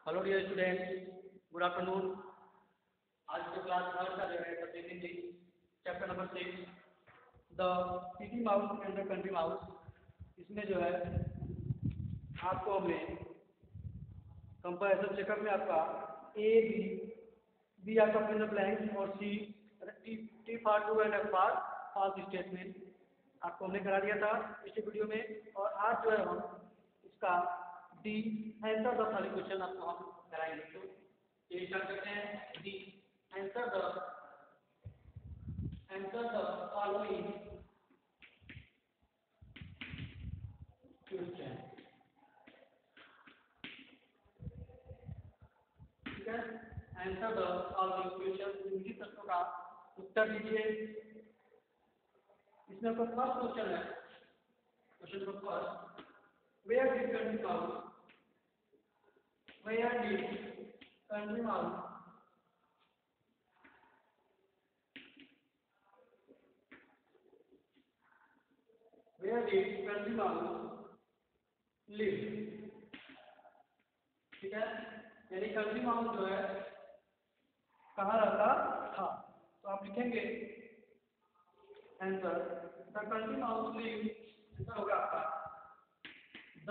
Hello dear student, good afternoon. आज का class third का जो है subject Hindi, chapter number 6, the city mouse and the country mouse. इसमें जो है आपको हमने कंपैरिजन चेकअप में आपका ए बी, बी आपका फिल द ब्लैंक्स और C T T for true and F for false statement आपको हमने करा दिया था पिछले वीडियो में। और आज जो है हम इसका डी आंसर द सारे क्वेश्चन आपको हम कराएंगे। तो ये स्टार्ट करते हैं। D answer the following question. ठीक है, आंसर द फॉलोइंग क्वेश्चन, इनकी प्रश्नों का उत्तर दीजिए। इसमें आपका फर्स्ट क्वेश्चन है, question number first, where did country mouse where did country mouse where did country mouse live। ठीक है, यानी कंट्री माउस जो है कहाँ रहता था। तो आप लिखेंगे answer the country mouse live, answer होगा आपका the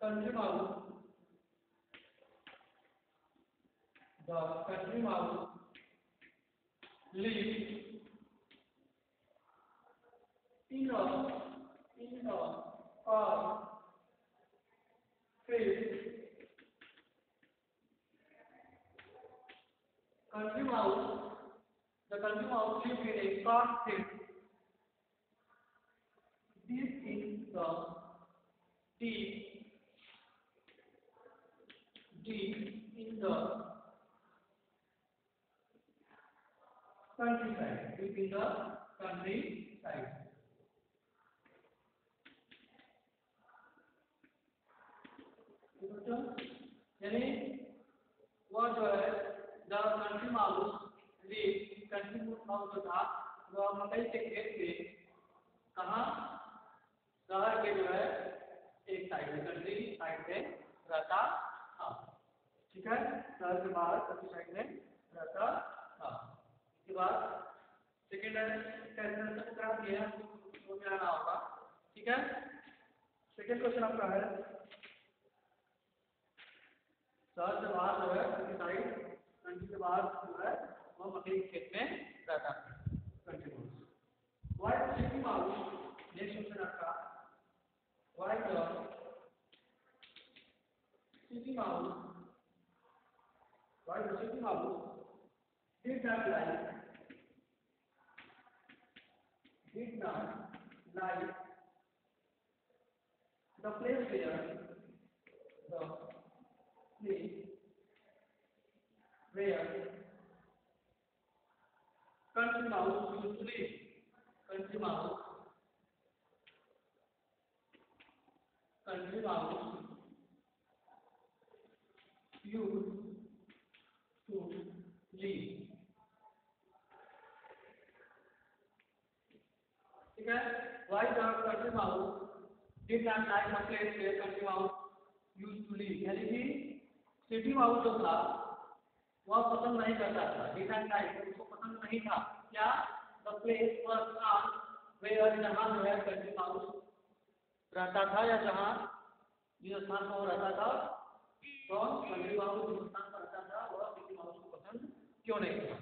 country mouse live in a park field। country mouse the country mouse live in a park field। This is the deep in the countryside, deep in the countryside। यानी वह जो है the country mouse live, country mouse जो था वह मकई के खेत में कहाँ, शहर के जो है एक साइड में, कंट्री साइड में रहता था। ठीक है, शहर के बाहर कंट्री साइड में रहता था। इसके बाद सेकेंड है, कैसे करा दिया तो में आना होगा। ठीक है, सेकेंड क्वेश्चन आपका है, शहर से बाहर जो है कंट्री साइड, कंट्री के बाहर जो है वह मकई के खेत में रहता था country mouse. Why city mouse, next question आपका, why the city mouse did not like the place where country mouse used to live। country mouse used to live। ठीक है, why the country mouse did not like the place where country mouse used to live, यानी कि city mouse जो था वह पसंद नहीं करता था, did not like, उसको पसंद नहीं था क्या, the place पर स्थान where, जहाँ जो है कंट्री माउस रहता था, या जहाँ जिस स्थान पर रहता था, तो कंट्री माउस जिस स्थान पर रहता था वह सिटी माउस को पसंद क्यों नहीं था।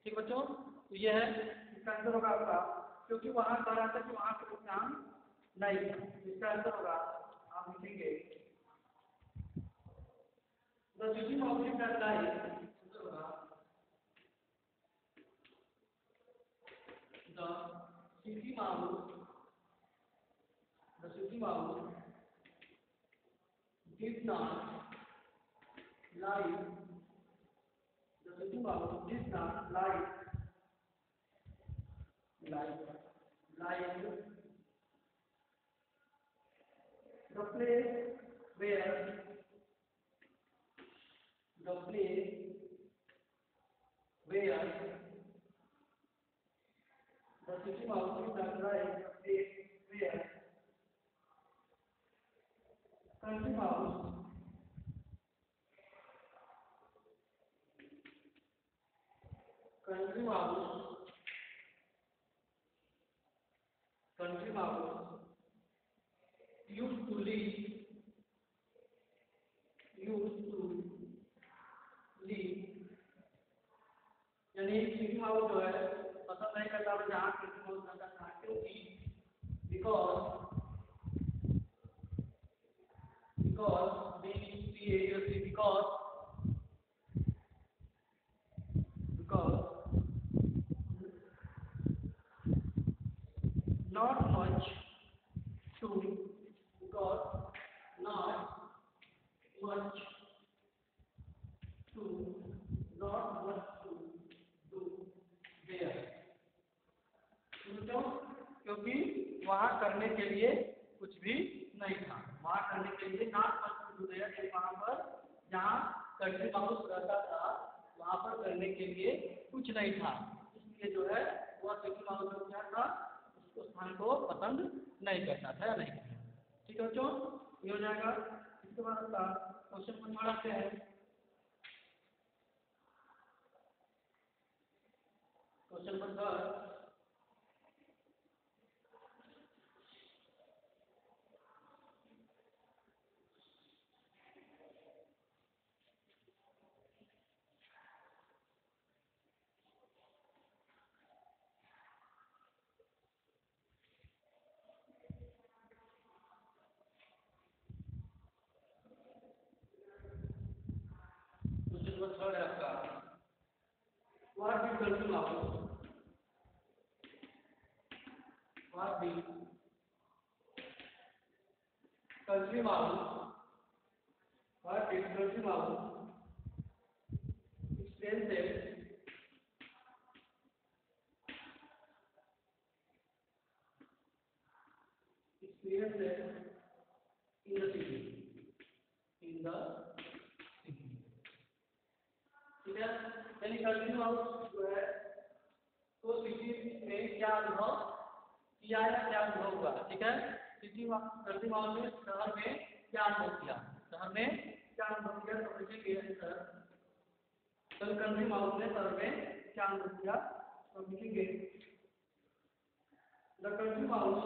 ठीक बच्चों, तो यह है इसका आंसर होगा आपका, क्योंकि वहां कह रहा था कि वहां कोई काम नहीं था। इसका आंसर होगा, आप लिखेंगे the city mouse did not like, answer होगा the city mouse did not like like the place where the city mouse did not like the place where country mouse country mouse used to live, यानी city mouse जो है पसंद नहीं करता था जहाँ city mouse रहता था, क्योंकि because because not much to because not much to not much to do there, समझो, क्योंकि वहाँ करने के लिए कुछ भी नहीं था, वहाँ करने के लिए not much to do there, वहाँ पर जहाँ कंट्री माउस रहता था वहाँ पर करने के लिए कुछ नहीं था, इसलिए जो है वह सिटी माउस जो क्या था उसको स्थान को पसंद नहीं करता था या नहीं करता। ठीक है बच्चों, ये हो जाएगा। इसके बाद का क्वेश्चन नंबर बढ़ाते हैं। क्वेश्चन नंबर थर्ड है आपका, what is country mouse, what is country mouse, what is country mouse experiences in the city, ठीक है। यानी कंट्री माउस जो है तो सिटी में क्या अनुभव किया या क्या अनुभव हुआ, ठीक है। कंट्री माउस ने शहर में क्या अनुभव किया, शहर में क्या अनुभव किया, तो लिखेंगे सर, कल कंट्री माउस ने शहर में क्या अनुभव किया, तो लिखेंगे the country mouse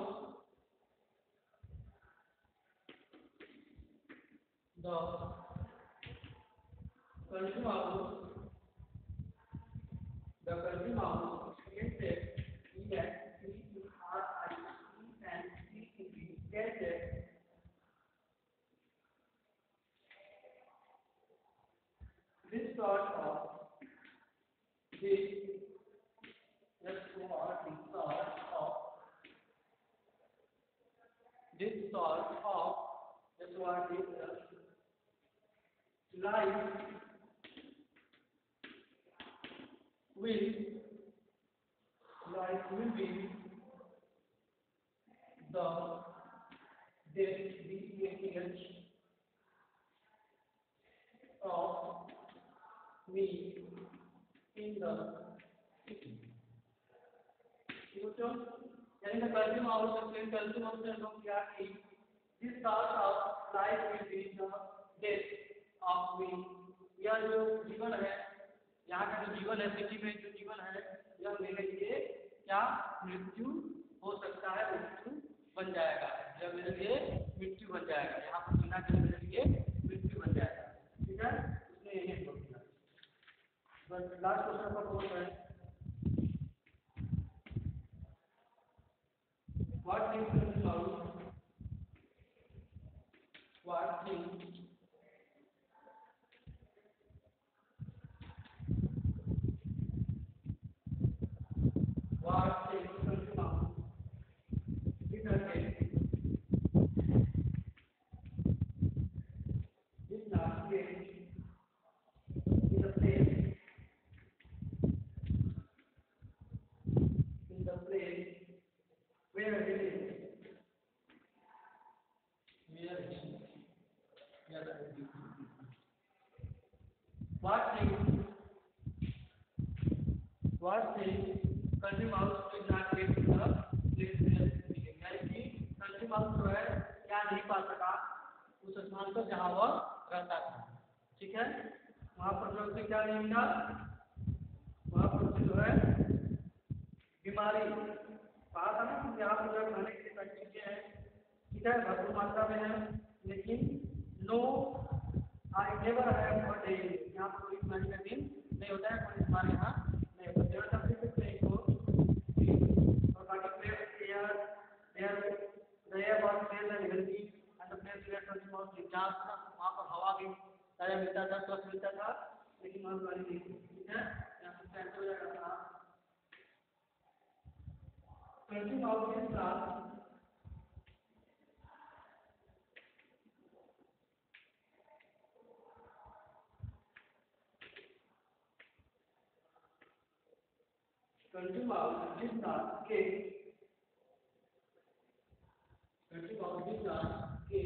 experiences this sort of life will be the DATH of me in the city। यानी मैं कंट्री माउस ने लोग क्या कि this sort of life will be the death of me, यह जो जीवन है, यहाँ का जो जीवन है, सिटी में जो जीवन है, यह मेरे लिए क्या मृत्यु हो सकता है, मृत्यु बन जाएगा, यह मेरे लिए मृत्यु बन जाएगा, यहाँ पर जीना जो मेरे लिए मृत्यु बन जाएगा, ठीक है। इसने यही बोल दिया। बस लास्ट क्वेश्चन पर बोल रहे हैं, what is country mouse, what is country mouse is not create in the place where it is, what thing country mouse is not create in the place where it is, यानी कि country mouse जो है क्या नहीं पा सका उस स्थान पर जहाँ वह रहता था, ठीक है। वहाँ पर जो क्या नहीं मिला, वहाँ पर जो है बीमारी, कहा था ना कि आप जो खाने के लिए सारी चीजें हैं, ठीक है, भरपूर मात्रा में है, लेकिन no I never have a day, यहाँ पर कोई बीमारी का दिन नहीं होता है, कोई बीमारी यहाँ नहीं होता है। देयर आर सम प्लेसेस और बाकी place air there was place and healthy and the place where transport, जहाँ वहाँ पर हवा भी ताजा मिलता था, स्वच्छ मिलता था, लेकिन वहाँ बीमारी नहीं थी, ठीक है। यहाँ पर सेंटर हो जाएगा country out in class, country out in class के कंट्री आउट इन क्लास के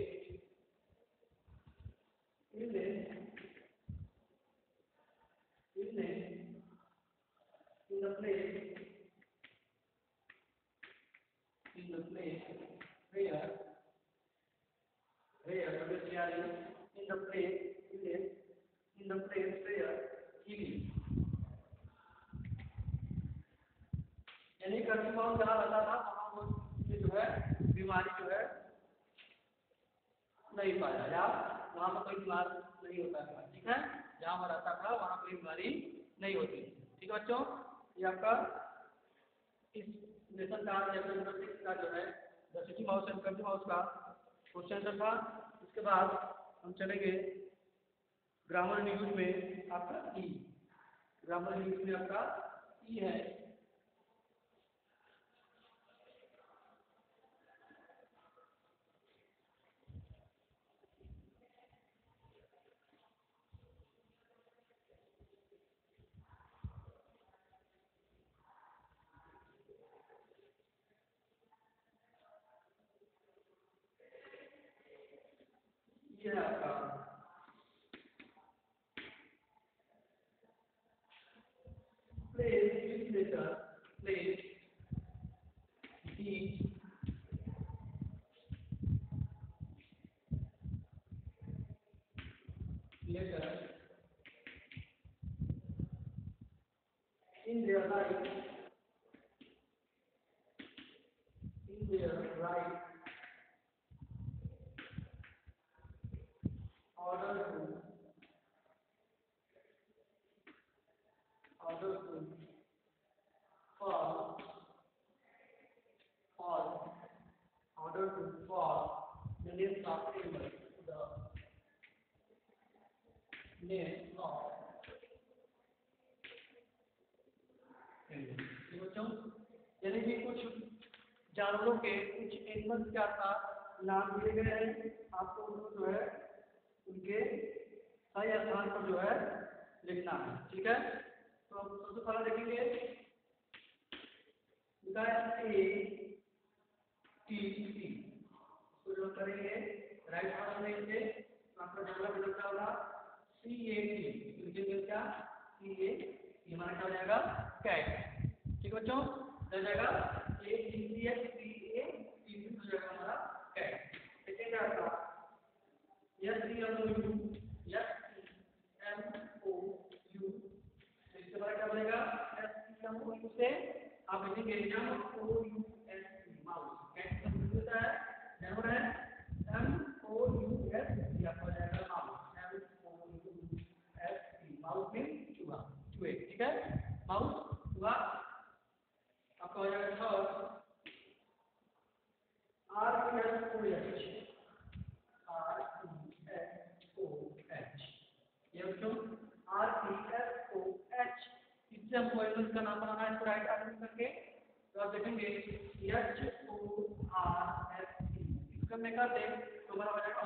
illness in the place where potentially in the place illness in the place where healing, यानी कंट्रीमाउस जहाँ रहता था वहाँ वो जो है बीमारी जो है नहीं पाया, या वहाँ पर कोई बीमार नहीं होता था, ठीक है। जहाँ वो रहता था वहाँ कोई बीमारी नहीं होती, ठीक है बच्चों। ये आपका इस लेसन का चैप्टर नंबर 6 का जो है the city mouse and country mouse का क्वेश्चन आंसर था। इसके बाद हम चलेंगे ग्रामर न्यूज में आपका ई, ग्रामर न्यूज में आपका ई है। ये है आपका place which letter, place D letter in their right order to fall order to fall the names of animals, the names of animals, बच्चों यानी कि कुछ जानवरों के कुछ एनिमल्स क्या था नाम दिए गए हैं, आपको उनको जो है उनके सही स्थान पर जो है लिखना है, ठीक है। तो हम सबसे पहले देखेंगे ए टी सी, तो जो करेंगे राइट ऑर्डर में इसे, तो आपका जगह बदलता होगा सी ए टी, लिखेंगे क्या सी ए, ये हमारा क्या हो जाएगा कैट, ठीक है बच्चों। हो जाएगा A T C H C A T C, हो जाएगा हमारा कैट। सेकेंड है आपका S C M O U, S M O U, इसके बाद क्या बनेगा S C M O U से आप लिखेंगे M O U S T, mouse. Cat का मतलब होता है जानवर है, M O U S T आपका हो जाएगा mouse, M O U S T, mouse mean चूहा, चूहे, ठीक है। माउस चूहा आपका हो जाएगा third R E S O H, R E S O H, ये बच्चों R E S O H, इससे हमको एनिमल का नाम बनाना है, इसको राइट आर्डर करके। तो आप देखेंगे H O R S T, इसका मैं कर दे तो हमारा हो जाएगा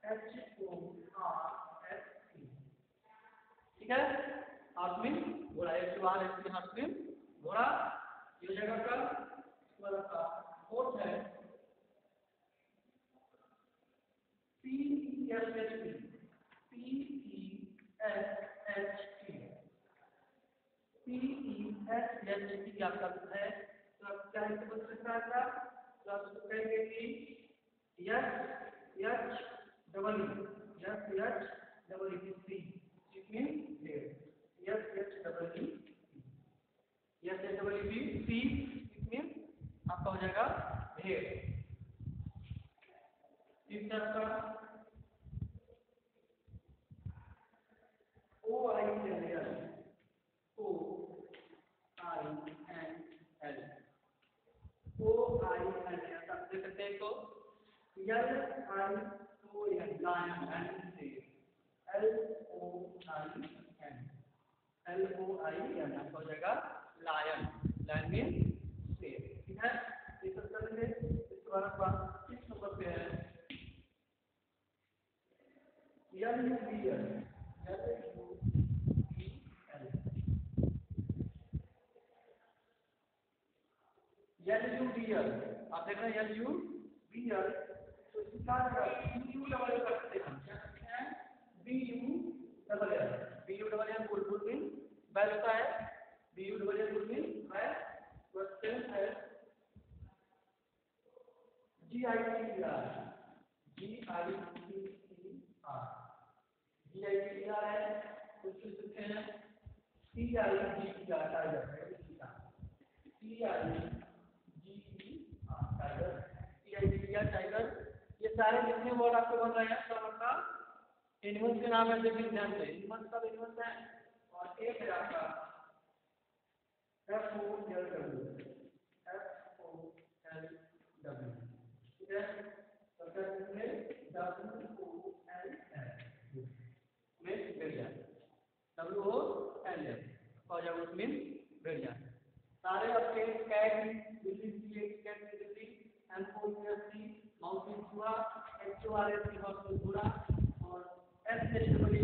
H O R S T, ठीक है। हाथमिन घोड़ा, H O R S T हाथमिन घोड़ा, ये हो जाएगा का। इसके बाद आपका फोर्थ है P E S H T, P E S H T, P E S H T आपका है। तो आप क्या लिख सकते हैं, तो आप इसको कहेंगे कि H H double E, H H double E C, it mean डेढ़, H H double E, SHEEP, it means आपका हो जाएगा भेड़। इस आपका OINL, OINL, OINL आप देख सकते हैं इसको। LION लायन, LOIN आपका हो जाएगा लायन, लायन मीन शेर, ठीक है। ये सब करेंगे। इसके बाद आपका 6 नंबर पे है LUBL, LUBL आप देख रहे हैं LUBL, तो इसका BU डबल कर सकते हैं हम, क्या करते हैं BU डबल L बुलबुल मीन बैल होता है, BU डबल L बुलबुल मीन बैल, क्वेश्चन है GITER, GITER है, कुछ लिख सकते हैं TIGER टाइगर, टाइगर। ये सारे जितने वर्ड आपको बन रहे हैं सब आपका एनिमल्स के नाम है, देखिए ध्यान से एनिमल्स सब एनिमल्स हैं। और एक है आपका FOLW, ठीक है। तो क्या इसमें WOLF और जब उसमें भेड़िया सारे आपके कैट बिल्ली कैट बिल्ली एनफोर्सी माउंटेन चूहा HORS घोड़ा और SHWB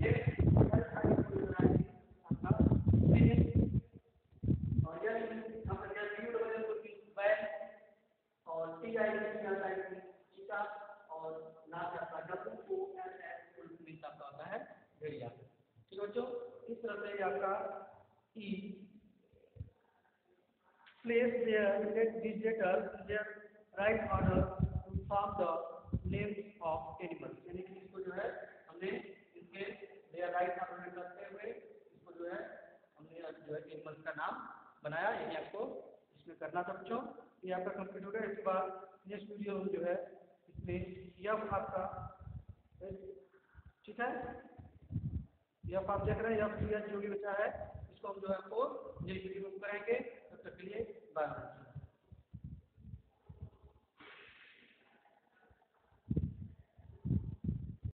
ये और यह आपका बैल और TIGER चीता और लास्ट आपका WOLF आपका होता है भेड़िया, ठीक है बच्चों। इस तरह से आपका E place their legislators in their right order to form the names of animals, यानी कि इसको जो है हमने इसके their right order में करते हुए इसको जो है हमने जो है एनिमल्स का नाम बनाया। यही आपको इसमें करना था बच्चों। ये आपका कंप्लीट हो गया। इसके बाद नेक्स्ट वीडियो जो है इसमें यह आपका ठीक है, यह आप देख रहे हैं, यह जो भी बचा है इसको हम जो है आपको नेक्स्ट वीडियो में करेंगे। तब तक के लिए बाय।